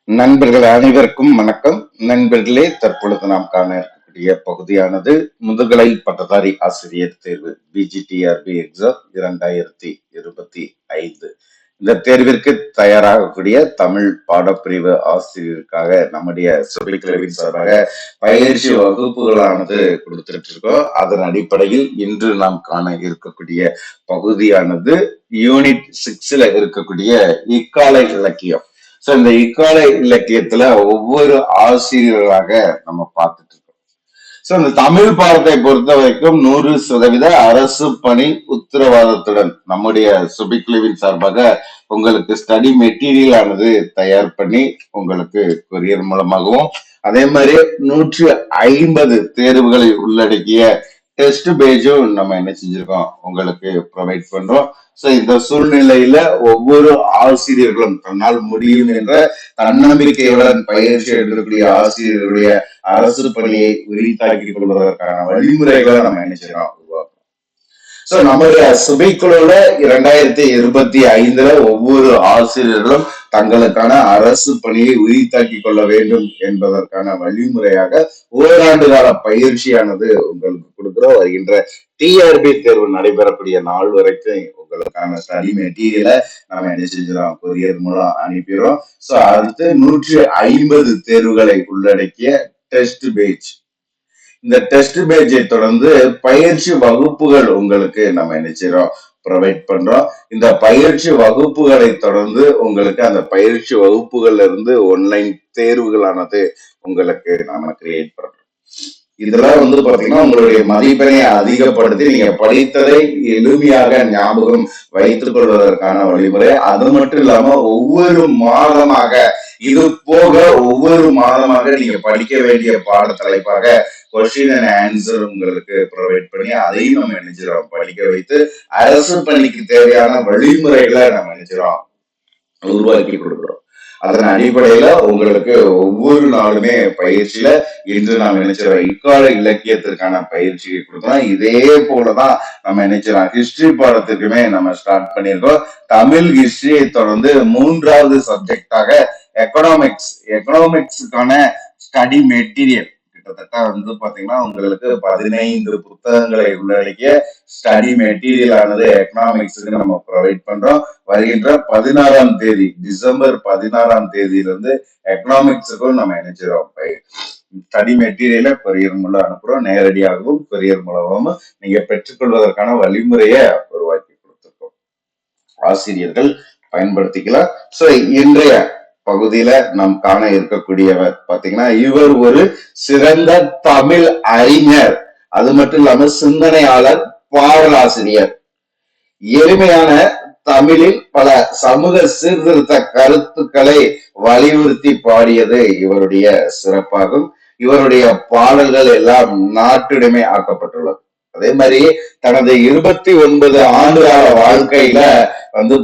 நண்பர்கள் அனைவருக்கும் வணக்கம். நண்பர்களே, தற்பொழுது நாம் காண இருக்கக்கூடிய பகுதியானது முதுகலை பட்டதாரி ஆசிரியர் தேர்வு பிஜிடிஆர்பி எக்ஸாம் 2025. இந்த தேர்விற்கு தயாராகக்கூடிய தமிழ் பாடப்பிரிவு ஆசிரியருக்காக நம்முடைய சுபிக்லவின் சார்பாக பயிற்சி வகுப்புகளானது கொடுத்துட்டு இருக்கோம். அதன் அடிப்படையில் இன்று நாம் காண இருக்கக்கூடிய பகுதியானது யூனிட் 6ல இருக்கக்கூடிய இக்கால இலக்கியம். சோ இந்த இக்கால இலக்கியத்துல ஒவ்வொரு ஆசிரியர்களாக நம்ம பார்த்துட்டு இருக்கோம். சோ இந்த தமிழ் பாடத்தை பொறுத்த வரைக்கும் 100% அரசு பணி உத்தரவாதத்துடன் நம்முடைய சுபிக்லிவின் சார்பாக உங்களுக்கு ஸ்டடி மெட்டீரியல் ஆனது தயார் பண்ணி உங்களுக்கு கொரியர் மூலமாகவும், அதே மாதிரி 150 தேர்வுகளை உள்ளடக்கிய டெஸ்ட் பேஜும் நம்ம என்ன செஞ்சிருக்கோம் உங்களுக்கு ப்ரொவைட் பண்றோம். சோ இந்த சூழ்நிலையில ஒவ்வொரு ஆசிரியர்களும் தன்னால் முடியும் என்ற தன்னம்பிக்கையுடன் பயிற்சி எடுக்கக்கூடிய ஆசிரியர்களுடைய அரசு பணியை உரித்தாக்கிக் கொள்வதற்கான வழிமுறைகளை நம்ம என்ன செய்யறோம் உருவாக்குறோம். சோ நம்முடைய சுபைக்குழுல 2025 ஒவ்வொரு ஆசிரியர்களும் தங்களுக்கான அரசு பணியை உரித்தாக்கிக் கொள்ள வேண்டும் என்பதற்கான வழிமுறையாக ஓராண்டு கால பயிற்சியானது உங்களுக்கு கொடுக்கிறோம். வருகின்ற டிஆர்பி தேர்வு நடைபெறக்கூடிய நாள் வரைக்கும் உங்களுக்கான ஸ்டடி மெட்டீரியலை நம்ம என்ன செஞ்சிடும் கொரியர் மூலம் அனுப்பிடுறோம். சோ அடுத்து 150 தேர்வுகளை உள்ளடக்கிய டெஸ்ட் பேஜ். இந்த டெஸ்ட் பேஜை தொடர்ந்து பயிற்சி வகுப்புகள் உங்களுக்கு நம்ம என்ன செய்யறோம் ப்ரொவைட் பண்றோம். இந்த பயிற்சி வகுப்புகளை தொடர்ந்து உங்களுக்கு அந்த பயிற்சி வகுப்புகள்ல இருந்து ஆன்லைன் தேர்வுகளானது உங்களுக்கு நாம கிரியேட் பண்றோம். இதெல்லாம் பாத்தீங்கன்னா உங்களுடைய மதிப்பெண்ணை அதிகப்படுத்தி நீங்க படித்ததை எளிமையாக ஞாபகம் வைத்துக் கொள்வதற்கான வழிமுறை. அது மட்டும் இல்லாம ஒவ்வொரு மாதமாக இது போக ஒவ்வொரு மாதமாக நீங்க படிக்க வேண்டிய பாட தலைப்பாக கொஸ்டின் அண்ட் ஆன்சர் உங்களுக்கு ப்ரொவைட் பண்ணி அதையும் நம்ம நினைச்சிடறோம் படிக்க வைத்து அரசு பணிக்கு தேவையான வழிமுறைகளை நம்ம நினைச்சிடறோம் உருவாக்கி கொடுக்குறோம். அதன் அடிப்படையில உங்களுக்கு ஒவ்வொரு நாளுமே பயிற்சியில இன்று நாம் நினைச்சிடறோம் இக்கால இலக்கியத்திற்கான பயிற்சியை கொடுக்குறோம். இதே போலதான் நம்ம நினைச்சிடறோம் ஹிஸ்டரி பாடத்திற்குமே நம்ம ஸ்டார்ட் பண்ணியிருக்கோம். தமிழ் ஹிஸ்டரியை தொடர்ந்து 3வது சப்ஜெக்டாக எக்கனாமிக்ஸுக்கான ஸ்டடி மெட்டீரியல் கிட்டத்தட்ட பாத்தீங்கன்னா உங்களுக்கு 15 புத்தகங்களை உள்ளடக்கிய ஸ்டடி மெட்டீரியல் ஆனது எக்கனாமிக்ஸுக்கு நம்ம ப்ரொவைட் பண்றோம். வருகின்ற 16ஆம் தேதி டிசம்பர் 16ஆம் தேதியிலிருந்து எக்கனாமிக்ஸுக்கும் நம்ம நினைச்சிடறோம் ஸ்டடி மெட்டீரியலை கொரியர் மூலம் அனுப்புறோம். நேரடியாகவும் கொரியர் மூலமாகவும் நீங்க பெற்றுக்கொள்வதற்கான வழிமுறையை உருவாக்கி கொடுத்துருக்கோம். ஆசிரியர்கள் பயன்படுத்திக்கலாம். சோ இன்றைய பகுதியில நாம் காண இருக்கக்கூடியவர் பாத்தீங்கன்னா இவர் ஒரு சிறந்த தமிழ் அறிஞர், அது மட்டும் இல்லாம சிந்தனையாளர், பாடலாசிரியர். எளிமையான தமிழில் பல சமூக சீர்திருத்த கருத்துக்களை வலியுறுத்தி பாடியது இவருடைய சிறப்பாகும். இவருடைய பாடல்கள் எல்லாம் நாட்டுடைமை ஆக்கப்பட்டுள்ளது. அதே மாதிரி தனது 29 ஆண்டுகால வாழ்க்கையில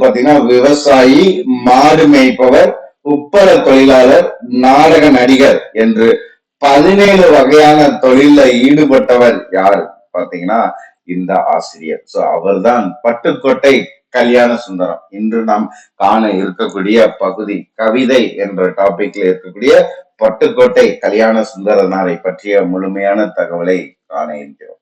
பாத்தீங்கன்னா விவசாயி, மாடு மேய்ப்பவர், உப்பள தொழிலாளர், நாடக நடிகர் என்று 17 வகையான தொழில ஈடுபட்டவர் யாரு பாத்தீங்கன்னா இந்த ஆசிரியர். சோ அவர்தான் பட்டுக்கோட்டை கல்யாண சுந்தரம். இன்று நாம் காண இருக்கக்கூடிய பகுதி கவிதை என்ற டாபிக்ல இருக்கக்கூடிய பட்டுக்கோட்டை கல்யாண சுந்தரனாரை பற்றிய முழுமையான தகவலை காண இருக்கிறோம்.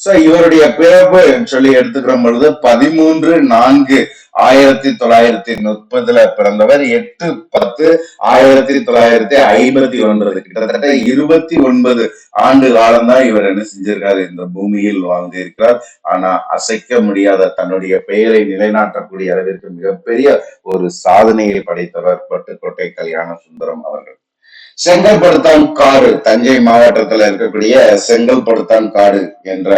சோ இவருடைய பிறப்பு சொல்லி எடுத்துக்கிற பொழுது 13/4/1930 பிறந்தவர். 8/10/1959. கிட்டத்தட்ட 29 ஆண்டு காலம் தான் இவர் என்ன செஞ்சிருக்காரு இந்த பூமியில் வாழ்ந்திருக்கிறார். ஆனா அசைக்க முடியாத தன்னுடைய பெயரை நிலைநாட்டக்கூடிய அளவிற்கு மிகப்பெரிய ஒரு சாதனையை படைத்தவர் பட்டுக்கோட்டை கல்யாண சுந்தரம் அவர்கள். செங்கல்படுத்தான் காடு, தஞ்சை மாவட்டத்தில் இருக்கக்கூடிய செங்கல்படுத்தான் காடு என்ற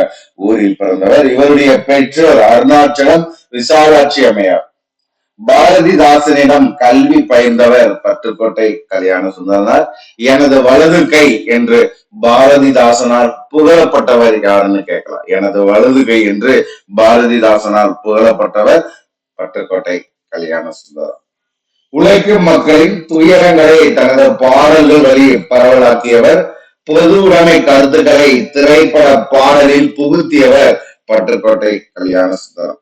ஊரில் பிறந்தவர். இவருடைய பெற்றோர் அருணாச்சலம் விசாலாட்சி அம்மையார். பாரதிதாசனிடம் கல்வி பயின்றவர் பட்டுக்கோட்டை கல்யாண சுந்தரனார். எனது வலது கை என்று பாரதிதாசனால் புகழப்பட்டவர் யாருன்னு கேட்கலாம். எனது வலது கை என்று பாரதிதாசனால் புகழப்பட்டவர் பட்டுக்கோட்டை கல்யாண சுந்தரம். உழைக்கும் மக்களின் துயரங்களை தனது பாடல்கள் வழி பரவலாக்கியவர். பொது உடைமை கருத்துக்களை திரைப்பட பாடலில் புகுத்தியவர் பட்டுக்கோட்டை கல்யாண சுந்தரம்.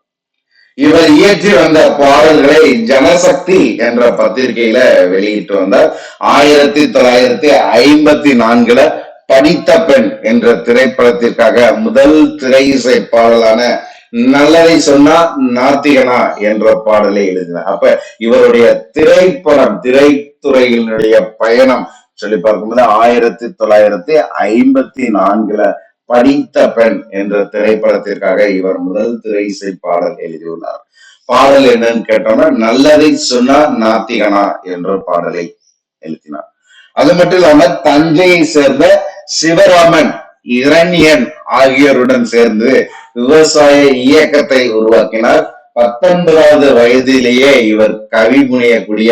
இவர் இயற்றி வந்த பாடல்களை ஜனசக்தி என்ற பத்திரிகையில வெளியிட்டு வந்தார். 1954 படித்த பெண் என்ற திரைப்படத்திற்காக முதல் திரை இசை பாடலான நல்லதை சொன்னா நாத்திகனா என்ற பாடலை எழுதினார். அப்ப இவருடைய திரைத்துறையினுடைய பயணம் சொல்லி பார்க்கும்போது 1954 படித்த பெண் என்ற திரைப்படத்திற்காக இவர் முதல் திரை இசை பாடல் எழுதியுள்ளார். பாடல் என்னன்னு கேட்டோம்னா நல்லதை சொன்னா நாத்திகனா என்ற பாடலை எழுதினார். அது மட்டும் இல்லாம தஞ்சையை சேர்ந்த சிவராமன், இரண்யன் ஆகியோருடன் சேர்ந்து விவசாய இயக்கத்தை உருவாக்கினார். 19வது வயதிலேயே இவர் கவி புனையக்கூடிய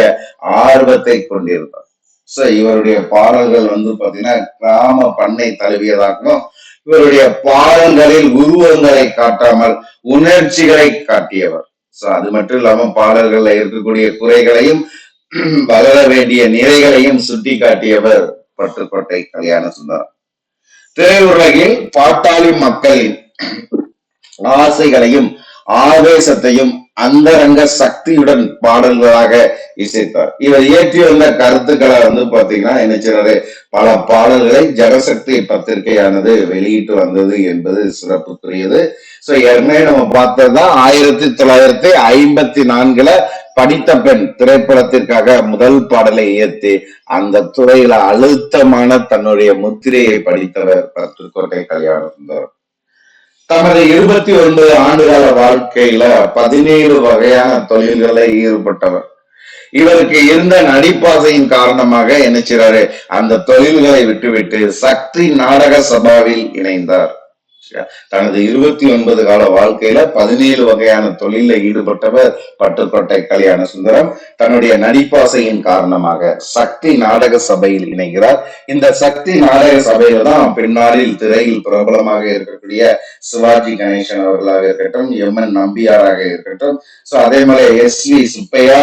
ஆர்வத்தை கொண்டிருந்தார். சோ இவருடைய பாடல்கள் பாத்தீங்கன்னா கிராம பண்ணை தழுவியதாகவும், இவருடைய பாடல்களில் உருவங்களை காட்டாமல் உணர்ச்சிகளை காட்டியவர். சோ அது மட்டும் இல்லாம பாடல்கள்ல இருக்கக்கூடிய குறைகளையும் வளர வேண்டிய நிறைகளையும் சுட்டி காட்டியவர் பட்டுக்கோட்டை கல்யாண சுந்தரம். திரையுலகில் பாட்டாளி மக்களின் ஆசைகளையும் ஆவேசத்தையும் அந்தரங்க சக்தியுடன் பாடல்களாக இசைத்தார். இவர் இயற்றி வந்த கருத்துக்களை பாத்தீங்கன்னா என்ன செய்யறாரு, பல பாடல்களை ஜனசக்தி பத்திரிகையானது வெளியிட்டு வந்தது என்பது சிறப்புக்குரியது. சோ ஏற்கனவே நம்ம பார்த்ததுதான் 1954 படித்த பெண் திரைப்படத்திற்காக முதல் பாடலை இயற்றி அந்த துறையில அழுத்தமான தன்னுடைய முத்திரையை படித்தவர் பட்டுக்கோட்டை கல்யாண சுந்தரம். தமது 29 ஆண்டுகால வாழ்க்கையில 17 வகையான தொழில்களை ஈடுபட்டவர். இவருக்கு இருந்த நடிப்பாசையின் காரணமாக என்ன செய்றாரு, அந்த தொழில்களை விட்டுவிட்டு சக்தி நாடக சபாவில் இணைந்தார். தனது 29 கால வாழ்க்கையில 17 வகையான தொழில ஈடுபட்டவர் பட்டுக்கோட்டை கல்யாண சுந்தரம். தன்னுடைய நடிப்பாசையின் காரணமாக சக்தி நாடக சபையில் இணைகிறார். இந்த சக்தி நாடக சபையில தான் பின்னாளில் திரையில் பிரபலமாக இருக்கக்கூடிய சிவாஜி கணேசன் அவர்களாக இருக்கட்டும், எம்.என். நம்பியாராக இருக்கட்டும், சோ அதே மாதிரி எஸ்.வி. சுப்பையா,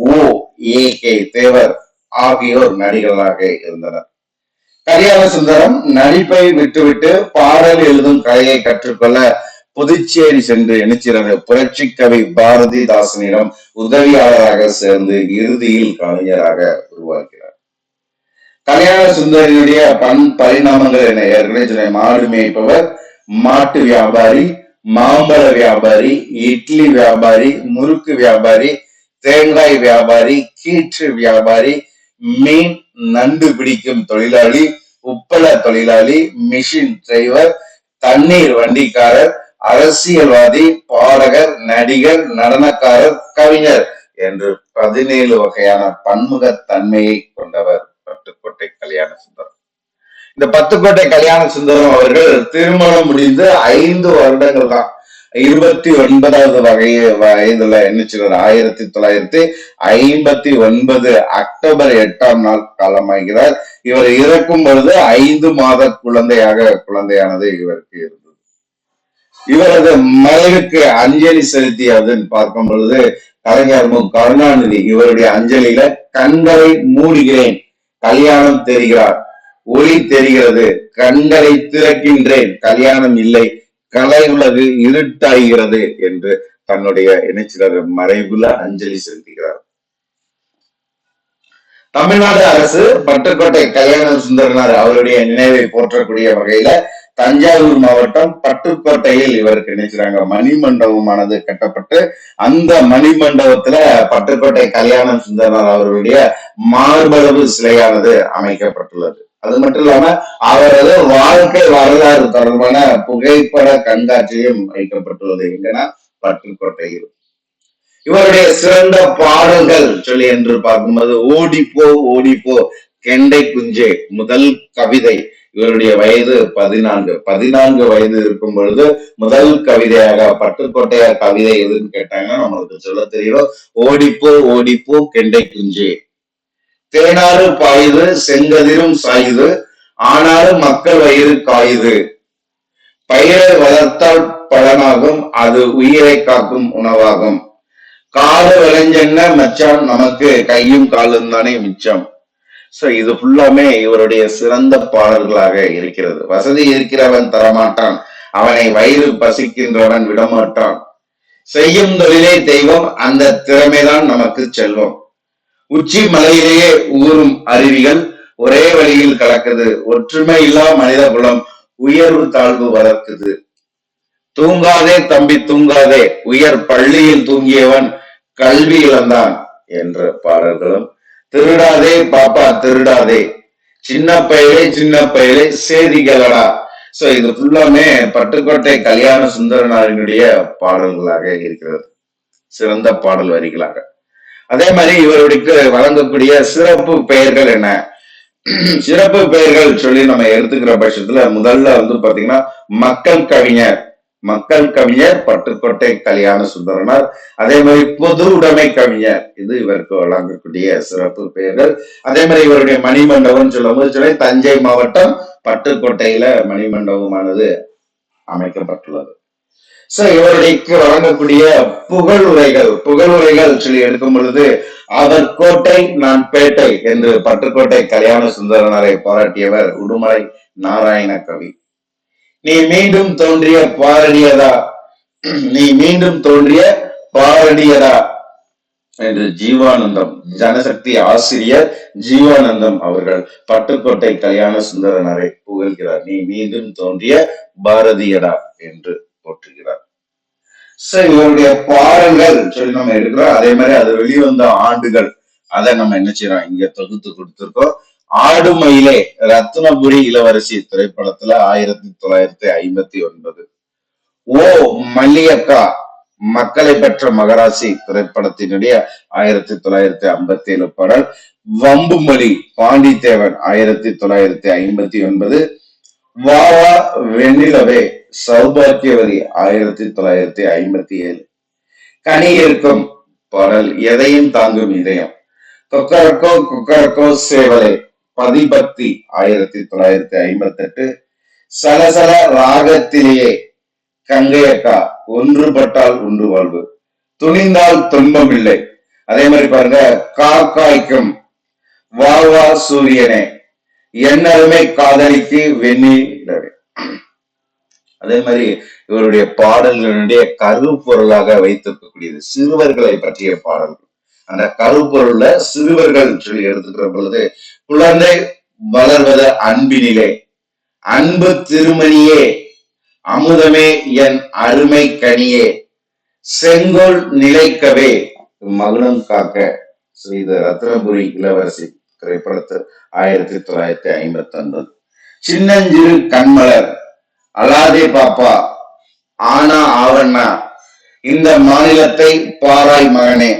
ஓ.ஏ.கே. தேவர் ஆகியோர் நடிகர்களாக இருந்தனர். கல்யாண சுந்தரம் நடிப்பை விட்டுவிட்டு பாடல் எழுதும் கலையை கற்றுக்கொள்ள புதுச்சேரி சென்று நினைச்சிறாரு. புரட்சி கவி பாரதிதாசனிடம் உதவியாளராக சேர்ந்து இறுதியில் கலைஞராக உருவாக்கிறார். கல்யாண சுந்தரினுடைய பரிணாமங்கள் என்ன? ஏற்கனவே மாடு மேய்ப்பவர், மாட்டு வியாபாரி, மாம்பழ வியாபாரி, இட்லி வியாபாரி, முறுக்கு வியாபாரி, தேங்காய் வியாபாரி, கீற்று வியாபாரி, மீன் நண்டு பிடிக்கும் தொழிலாளி, உப்பள தொழிலாளி, மிஷின் டிரைவர், தண்ணீர் வண்டிக்காரர், அரசியல்வாதி, பாடகர், நடிகர், நடனக்காரர், கவிஞர் என்று 17 வகையான பன்முக தன்மையை கொண்டவர் பட்டுக்கோட்டை கல்யாண சுந்தரம். இந்த பட்டுக்கோட்டை கல்யாண சுந்தரம் அவர்கள் திருமணம் முடிந்து 5 வருடங்கள் தான். 29வது வயதுல என்ன செய்றார், 1959 அக்டோபர் 8ஆம் நாள் காலமாகிறார். இவர் இறக்கும் பொழுது 5 மாத குழந்தையானது இவருக்கு இருந்தது. இவரது மறைவுக்கு அஞ்சலி செலுத்தியதுன்னு பார்க்கும் பொழுது கலைஞர் மு. கருணாநிதி இவருடைய அஞ்சலியில கண்களை மூடுகிறேன், கல்யாணம் தெரிகிறார், ஒளி தெரிகிறது, கண்களை திறக்கின்றேன், கல்யாணம் இல்லை, கலை உலகு இருட்டாகிறது என்று தன்னுடைய இணைச்சிறர் மறைவுல அஞ்சலி செலுத்துகிறார். தமிழ்நாடு அரசு பட்டுக்கோட்டை கல்யாண சுந்தரனார் அவருடைய நினைவை போற்றக்கூடிய வகையில தஞ்சாவூர் மாவட்டம் பட்டுக்கோட்டையில் இவருக்கு நினைச்சாங்க மணிமண்டபமானது கட்டப்பட்டு, அந்த மணிமண்டபத்துல பட்டுக்கோட்டை கல்யாண சுந்தரனார் அவருடைய மார்பளவு சிலையானது அமைக்கப்பட்டுள்ளது. அது மட்டும் இல்லாம அவரது வாழ்க்கை வரலாறு தொடர்பான புகைப்பட கண்காட்சியும் வைக்கப்பட்டுள்ளது. எங்கன்னா பட்டுக்கோட்டையில். இவருடைய சிறந்த பாடல்கள் சொல்லி என்று பார்க்கும்போது ஓடிப்போ ஓடிப்போ கெண்டை குஞ்சே முதல் கவிதை. இவருடைய வயது 14 வயது இருக்கும் பொழுது முதல் கவிதையாக பட்டுக்கோட்டையார் கவிதை எதுன்னு கேட்டாங்கன்னா நம்மளுக்கு சொல்ல தெரியும், ஓடிப்போ ஓடிப்போ கெண்டை குஞ்சே. தேனாறு பாயுது செங்கதிரும் சாயுது, ஆனாலும் மக்கள் வயிறு காயுது, பயிரை வளர்த்தால் பலனாகும், அது உயிரை காக்கும் உணவாகும், காடு விளைஞ்சென்ன மச்சான் நமக்கு கையும் காலும் தானே மிச்சம். சோ இது ஃபுல்லாமே இவருடைய சிறந்த பாடல்களாக இருக்கிறது. வசதி இருக்கிறவன் தரமாட்டான், அவனை வயிறு பசிக்கின்றவன் விடமாட்டான், செய்யும் தொழிலே தெய்வம், அந்த திறமைதான் நமக்கு செல்வம். உச்சி மலையிலேயே ஊறும் அருவிகள் ஒரே வழியில் கலக்குது. ஒற்றுமை இல்லா மனித குலம் உயர்வு தாழ்வு வளர்க்குது. தூங்காதே தம்பி தூங்காதே, உயர் பள்ளியில் தூங்கியவன் கல்வி இழந்தான் என்ற பாடல்களும், திருடாதே பாப்பா திருடாதே, சின்ன பயலே சேதிகளடா. சோ இது ஃபுல்லாமே பட்டுக்கோட்டை கல்யாண சுந்தரனாரினுடைய பாடல்களாக இருக்கிறது, சிறந்த பாடல் வரிகளாக. அதே மாதிரி இவருக்கு வழங்கக்கூடிய சிறப்பு பெயர்கள் என்ன? சிறப்பு பெயர்கள் சொல்லி நம்ம எடுத்துக்கிற பட்சத்துல முதல்ல வந்து பாத்தீங்கன்னா மக்கள் கவிஞர் பட்டுக்கோட்டை கல்யாண சுந்தரனார். அதே மாதிரி பொது உடைமை கவிஞர், இது இவருக்கு வழங்கக்கூடிய சிறப்பு பெயர்கள். அதே மாதிரி இவருடைய மணிமண்டபம் சொல்லும் போது தஞ்சை மாவட்டம் பட்டுக்கோட்டையில மணிமண்டபமானது அமைக்கப்பட்டுள்ளது. சோ இவருக்கு வழங்கக்கூடிய புகழுரைகள் சொல்லி எடுக்கும் பொழுது, அவர் கோட்டை நான் பேட்டை என்று பட்டுக்கோட்டை கல்யாண சுந்தரனாரை பாராட்டியவர் உடுமலை நாராயண கவி. நீ மீண்டும் தோன்றிய பாரடியதா என்று ஜீவானந்தம், ஜனசக்தி ஆசிரியர் ஜீவானந்தம் அவர்கள் பட்டுக்கோட்டை கல்யாண சுந்தரனாரை புகழ்கிறார். நீ மீண்டும் தோன்றிய பாரதியடா என்று போற்றுகிறார். இவருடைய பாடல்கள் சொல்லி நம்ம எடுக்கிறோம். அதே மாதிரி அது வெளிவந்த ஆண்டுகள் அதை நம்ம என்ன செய்யறோம், இங்க தொகுத்து கொடுத்திருக்கோம். ஆடுமயிலே ரத்னபுரி இளவரசி திரைப்படத்துல 1959. ஓ மல்லியக்கா மக்களை பெற்ற மகராசி திரைப்படத்தினுடைய 1957 பாடல். வம்புமொழி பாண்டித்தேவன் 1959. வாவா வெண்ணிலவே சௌபாக்கியவதி 1957. கனி இருக்கும் பாடல் எதையும் தாங்கும் இதயம். கொக்கரக்கோ சேவலே பதிபக்தி 1958. சலசல ராகத்திலேயே கங்கையக்கா ஒன்றுபட்டால் உண்டு வாழ்வு. துணிந்தால் துன்பம் இல்லை. அதே மாதிரி பாருங்க, காக்காய்க்கும் வாவா சூரியனே, என்னருமே காதலிக்கு வெண்ணிலவே. அதே மாதிரி இவருடைய பாடல்களுடைய கருப்பொருளாக வைத்திருக்கக்கூடியது சிறுவர்களை பற்றிய பாடல்கள். அந்த கருப்பொருள்ல சிறுவர்கள் சொல்லி எடுத்துக்கிற பொழுது, குழந்தை வளர்வது அன்பினிலே, அன்பு திருமணியே, அமுதமே என் அருமை கனியே, செங்கோல் நிலைக்கவே மகுடம் காக்க. இது ரத்னபுரி இளவரசி திரைப்படத்து 1959. சின்னஞ்சிறு கண்மலர், அலாதே பாப்பா, ஆனா ஆவண்ணா, இந்த மாநிலத்தை பாராய் மகனே,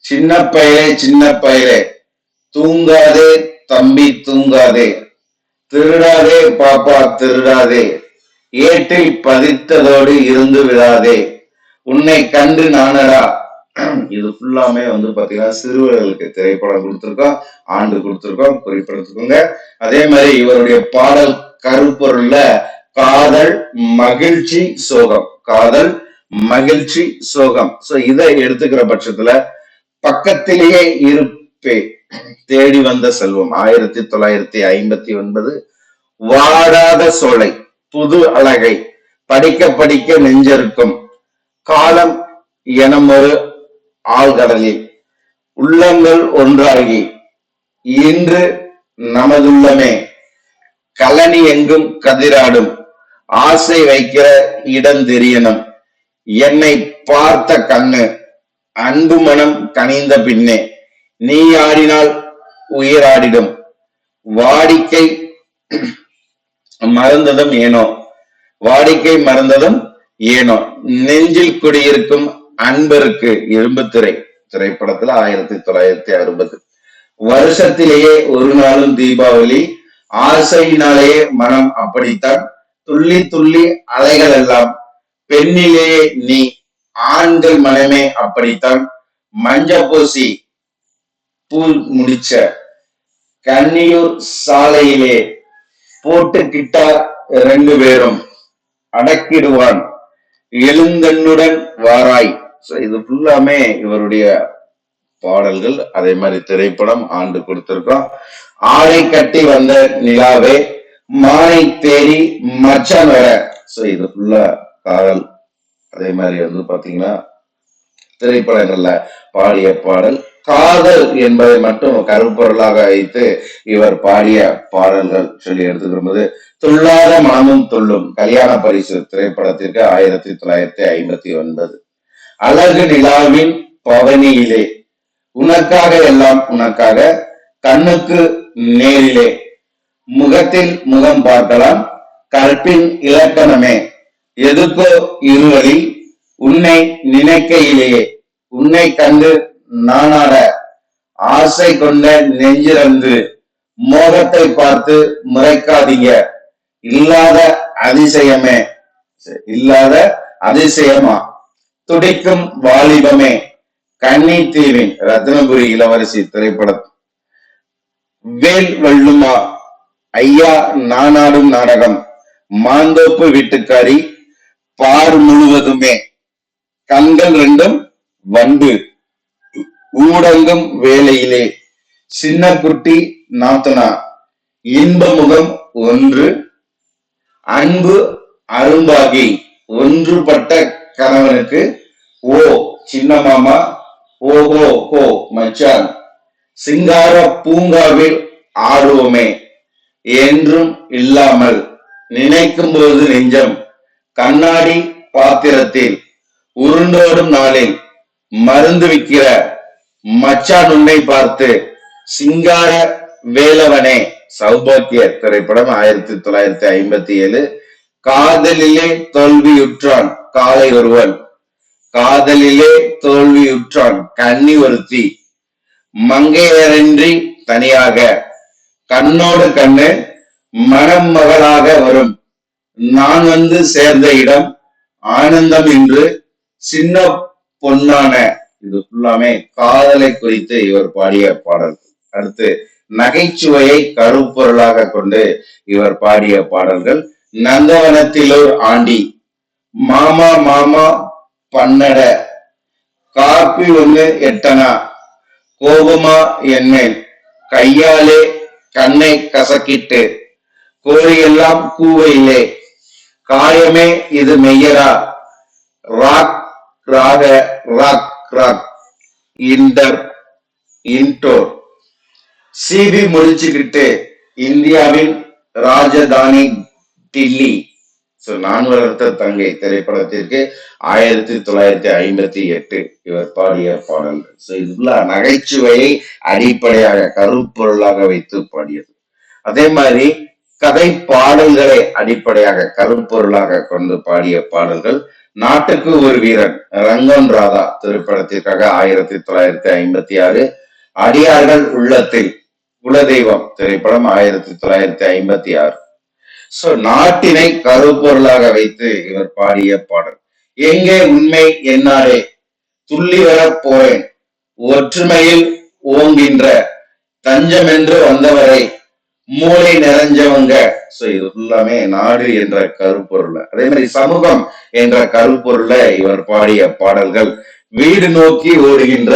சின்ன பயலே தூங்காதே தம்பி தூங்காதே, திருடாதே பாப்பா திருடாதே, ஏட்டில் பதித்ததோடு இருந்து விடாதே, உன்னை கண்டு நானடா. இது ஃபுல்லாமே வந்து பாத்தீங்கன்னா சிறுவர்களுக்கு திரைப்படம் கொடுத்திருக்கோம், ஆண்டு கொடுத்திருக்கோம், குறிப்பிடுத்துக்கோங்க. அதே மாதிரி இவருடைய பாடல் கருப்பொருள்ல காதல் மகிழ்ச்சி சோகம், காதல் மகிழ்ச்சி சோகம். சோ இதை எடுத்துக்கிற பட்சத்துல பக்கத்திலேயே இருப்பே தேடி வந்த செல்வம் 1959. வாடாத சோலை புது அழகை படிக்க படிக்க நெஞ்சிருக்கும் காலம் எனும் ஒரு ஆழ்கடலில் உள்ளங்கள் ஒன்றாகி இன்று நமதுள்ளமே கலனி எங்கும் கதிராடும் ஆசை வைக்கிற இடம் தெரியணும் என்னை பார்த்த கண்ணு அன்பு மனம் கனிந்த பின்னே நீ ஆடினால் உயிராடிடும் வாடிக்கை மறந்ததும் ஏனோ நெஞ்சில் குடியிருக்கும் அன்பருக்கு இரும்புத்திரை திரைப்படத்துல 1960. வருஷத்திலேயே ஒரு நாளும் தீபாவளி, ஆசையினாலேயே மனம் அப்படித்தான், துள்ளி துள்ளி அலைகள் எல்லாம் பெண்ணிலேயே நீ, ஆண்கள் மனமே அப்படித்தான், மஞ்ச பூசி பூ முடிச்ச கன்னியூர் சாலையிலே போட்டுக்கிட்டா 2 பேரும் அடக்கிடுவான் எழுந்தன்னுடன் வாராய். இது ஃபுல்லாமே இவருடைய பாடல்கள். அதே மாதிரி திரைப்படம் ஆண்டு கொடுத்திருக்கோம். ஆடை கட்டி வந்த நிலாவே மானை தேடி மச்சான் வர. இது ஃபுல்லா காதல் அதே மாதிரி வந்து பாத்தீங்கன்னா திரைப்படங்கள்ல பாடிய பாடல் காதல் என்பதை மட்டும் கருப்பொருளாக வைத்து இவர் பாடிய பாடல்கள் சொல்லி எடுத்துக்கிற துள்ளாத மனமும் துள்ளும் கல்யாண பரிசு திரைப்படத்திற்கு 1959. அழகு நிலாவின் பவனியிலே, உனக்காக எல்லாம் உனக்காக, கண்ணுக்கு நேரிலே, முகத்தில் முகம் பார்க்கலாம், கற்பின் இலக்கணமே, எதுக்கோ இருவழி, உன்னை நினைக்கையிலேயே, உன்னை கண்டு நானாட, ஆசை கொண்ட நெஞ்சிறந்து, மோகத்தை பார்த்து முறைக்காதீங்க, இல்லாத அதிசயமே, இல்லாத அதிசயமா, துடிக்கும் வாலிபமே, கன்னி தீவின் ரத்னபுரி இளவரசி திரைப்படம், வேல் வள்ளுமா, ஐயா நானாடும் நாடகம், மாந்தோப்பு வீட்டுக்காரி, பார் முழுவதுமே, கண்கள் ரெண்டும் வண்டு, ஊடங்கும் வேலையிலே, சின்ன குட்டி நாத்தனா, இன்ப முகம் ஒன்று, அன்பு அரும்பாகி, ஒன்றுபட்ட கணவனுக்கு, ஓ சின்ன மாமா, ஓஹோ ஹோ மச்சான், சிங்கார பூங்காவில் ஆடுவோமே, என்றும் இல்லாமல், நினைக்கும் போது நெஞ்சம், கண்ணாடி பாத்திரத்தில், உருண்டோடும் நாளில், மருந்து விற்கிற மச்சான் உன்னை பார்த்து, சிங்கார வேலவனே, சௌபாக்கிய திரைப்படம் 1957. காதலிலே தோல்வியுற்றான் காலை ஒருவன், காதலிலே தோல்வியுற்றான் கன்னி ஒருத்தி, மங்கையரின்றி தனியாக, கண்ணோடு கண்ணு மனம் மகளாக வரும், நான் வந்து சேர்ந்த இடம் ஆனந்தம் என்று, சின்ன பொன்னான, இது ஃபுல்லாமே காதலை குறித்து இவர் பாடிய பாடல். அடுத்து நகைச்சுவையை கருப்பொருளாக கொண்டு இவர் பாடிய பாடல்கள், நந்தவனத்திலோர் ஆண்டி, மாமா மாமா பன்னட, காப்பி ஒண்ணு எட்டனா, கோபமா என்மேல், கையாலே கண்ணை கசக்கிட்டு, கோழியெல்லாம் கூவையிலே, காயமே இது மெய்யரா, rock rock rock rock, inter இன்டோர், சிபி முடிச்சுக்கிட்டு, இந்தியாவின் ராஜதானி டில்லி, நான் வளர்த்த தங்கை திரைப்படத்திற்கு 1958 இவர் பாடிய பாடல்கள். இதுல நகைச்சுவையை அடிப்படையாக கருப்பொருளாக வைத்து பாடியது. அதே மாதிரி கதை பாடல்களை அடிப்படையாக கருப்பொருளாக கொண்டு பாடிய பாடல்கள், நாட்டுக்கு ஒரு வீரன் ரங்கன் ராதா திரைப்படத்திற்காக 1956, அடியார்கள் உள்ளத்தில் குலதெய்வம் திரைப்படம் 1956. நாட்டினை கருப்பொருளாக வைத்து இவர் பாடிய பாடல், எங்கே உண்மை என்னாரே, துள்ளி வர போறேன், ஒற்றுமையில் ஓங்கின்ற, தஞ்சம் என்று வந்தவரை, மூளை நிறைஞ்சவங்க. இது எல்லாமே நாடு என்ற கருப்பொருள். அதே மாதிரி சமூகம் என்ற கருப்பொருள இவர் பாடிய பாடல்கள், வீடு நோக்கி ஓடுகின்ற,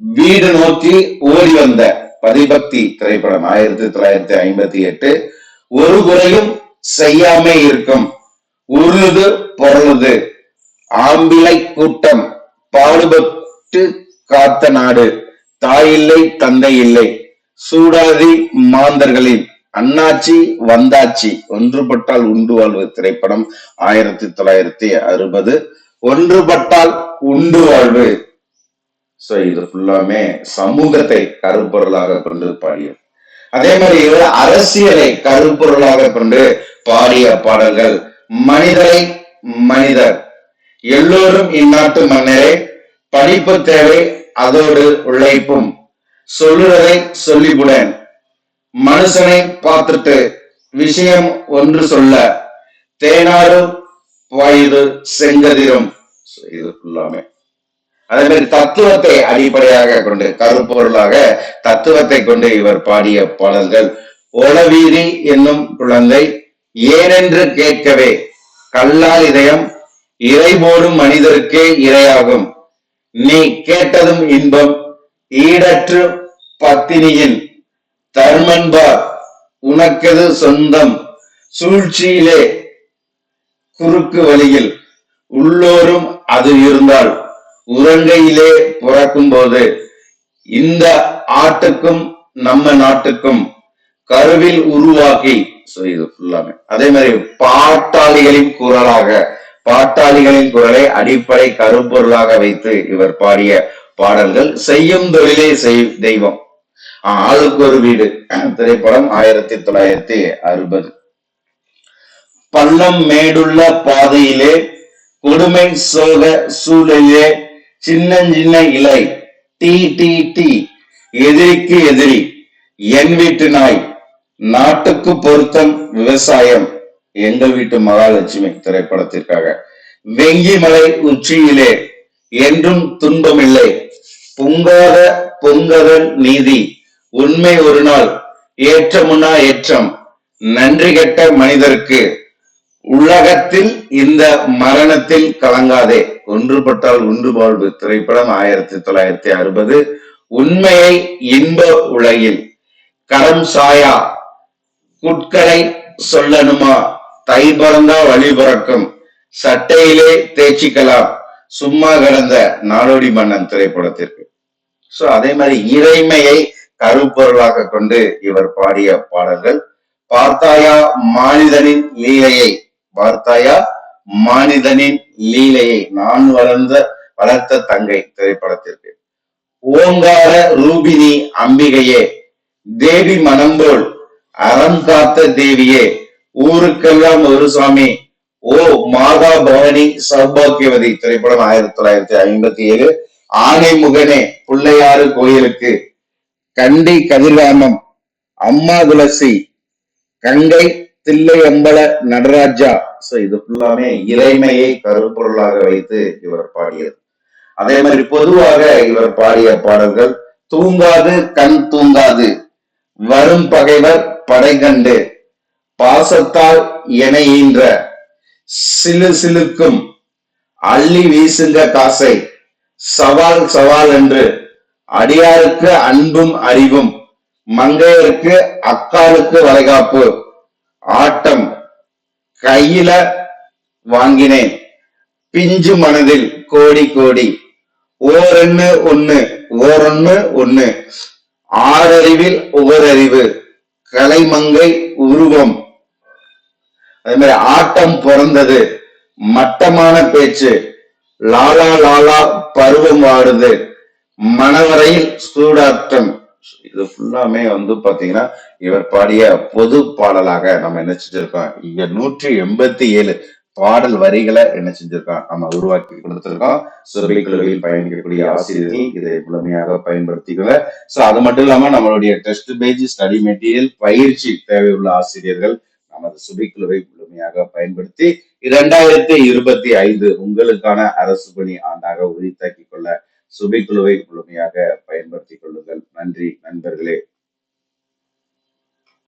வீடு நோக்கி ஓடி வந்த பதிபக்தி திரைப்படம் 1958, ஒரு குறையும் செய்யாமே இருக்கும், உருளுது பொருளுது, ஆம்பிளை கூட்டம், பாடுபட்டு காத்த நாடு, தாயில்லை தந்தை இல்லை, சூடாதி மாந்தர்களின், அண்ணாச்சி வந்தாச்சி, ஒன்றுபட்டால் உண்டு வாழ்வு திரைப்படம் 1960, ஒன்றுபட்டால் உண்டு வாழ்வு. இது ஃபுல்லாமே சமூகத்தை கருப்பொருளாக கொண்டு பாடியது. அதே மாதிரி அரசியலை கருப்பொருளாக கொண்டு பாடிய பாடல்கள், மனிதரை மனிதர், எல்லோரும் இந்நாட்டு மன்னரே, படிப்பு தேவை அதோடு உழைப்பும், சொல்லுவதை சொல்லிவிடேன், மனுஷனை பார்த்துட்டு விஷயம் ஒன்று சொல்ல, தேனாறு வாயுது செங்கதிரும். இது ஃபுல்லாமே அதே மாதிரி தத்துவத்தை அடிப்படையாக கொண்டு கருப்பொருளாக தத்துவத்தை கொண்டு இவர் பாடிய பாடல்கள், ஒளவீதி என்னும் குழந்தை, ஏனென்று கேட்கவே, கல்லால் இதயம், இறை போடும் மனிதருக்கே இரையாகும், நீ கேட்டதும் இன்பம், ஈடற்று பத்தினியின், தர்மன்பார் உனக்கெது சொந்தம், சூழ்ச்சியிலே குறுக்கு வழியில், உள்ளோரும் அது இருந்தால் உறங்கையிலே பிறக்கும் போது இந்த ஆட்டுக்கும் நம்ம நாட்டுக்கும் கருவில் உருவாக்கி இது ஃபுல்லாமே அதே மாதிரி பாட்டாளிகளின் குரலாக பாட்டாளிகளின் குரலை அடிப்படை கருப்பொருளாக வைத்து இவர் பாடிய பாடல்கள் செய்யும் தொழிலே தெய்வம் ஆளுக்கு ஒரு வீடு திரைப்படம் 1960. பள்ளம் மேடுள்ள பாதையிலே கொடுமை சோக சூழலிலே சின்ன இலை டி டி டி எதிரிக்கு எதிரி என் வீட்டு நாய் நாட்டுக்கு பொருத்தம் விவசாயம் எங்கள் வீட்டு மகாலட்சுமி திரைப்படத்திற்காக வெங்கிமலை உச்சியிலே என்றும் துன்பமில்லை பொங்காத பொங்கதன் நீதி உண்மை ஒரு நாள் ஏற்றமுன்னா ஏற்றம் நன்றி கெட்ட மனிதருக்கு உலகத்தில் இந்த மரணத்தில் கலங்காதே ஒன்றுபட்டால் ஒன்று வாழ்வு திரைப்படம் 1960. உண்மையை இன்ப உலகில் கரம் சாயா குட்களை சொல்லணுமா தை பறந்தா வழி பிறக்கும் சட்டையிலே தேய்ச்சிக்கலாம் சும்மா கிடந்த நாடோடி மன்னன் திரைப்படத்திற்கு. சோ அதே மாதிரி இறைமையை கருப்பொருளாக கொண்டு இவர் பாடிய பாடல்கள் பார்த்தாயா மானிதனின் லீலையை பார்த்தாயா மானிதனின் லீலையை நான் வளர்த்த தங்கை திரைப்படத்திற்கு ஓங்கார ரூபினி அம்பிகையே தேவி மனம்போல் அறம் காத்த தேவியே ஊருக்கெல்லாம் ஒரு சாமி ஓ மாதா பவானி சௌபாக்கியவதி திரைப்படம் 1957. ஆனைமுகனே பிள்ளையாறு கோயிலுக்கு கண்டி கதிர்காமம் அம்மா துளசி கங்கை தில்லை அம்பல நடராஜா. சோ இது ஃபுல்லாமே இறைமையை கருப்பொருளாக வைத்து இவர் பாடியது. அதே மாதிரி பொதுவாக இவர் பாடிய பாடல்கள் தூங்காது கண் தூங்காது வரும் பகைவர் படை கண்டு பாசத்தால் எனையின்ற சிலு சிலுக்கும் அள்ளி வீசுங்க காசை சவால் சவால் என்று அடியாருக்கு அன்பும் அறிவும் மங்கையருக்கு அக்காலுக்கு வளைகாப்பு ஆட்டம் கையில வாங்கினேன் பிஞ்சு மனதில் கோடி கோடி ஓரொன்னு ஒன்னு ஆறறிவில் ஓரறிவு கலைமங்கை உருவம் அதே மாதிரி ஆட்டம் பிறந்தது மட்டமான பேச்சு லாலா லாலா பருவம் வாடுது மணவரையில் சூடாட்டம். இது ஃபுல்லாமே பாத்தீங்கன்னா இவர் பாடிய பொது பாடலாக நம்ம என்ன செஞ்சிருக்கோம் இங்க 187 பாடல் வரிகளை என்ன செஞ்சிருக்கோம் நம்ம உருவாக்கி கொடுத்திருக்கோம். சுருளிக்குழுவில் பயணிக்கக்கூடிய ஆசிரியர்கள் இதை முழுமையாக பயன்படுத்திக்கல. சோ அது மட்டும் இல்லாம நம்மளுடைய டெஸ்ட் பேஜ் ஸ்டடி மெட்டீரியல் பயிற்சி தேவையுள்ள ஆசிரியர்கள் நமது சுபிக்குழுவை முழுமையாக பயன்படுத்தி 2025 உங்களுக்கான அரசு பணி ஆண்டாக உரித்தாக்கிக் கொள்ள சுபிக்குழுவை முழுமையாக பயன்படுத்திக் கொள்ளுங்கள். நன்றி நண்பர்களே.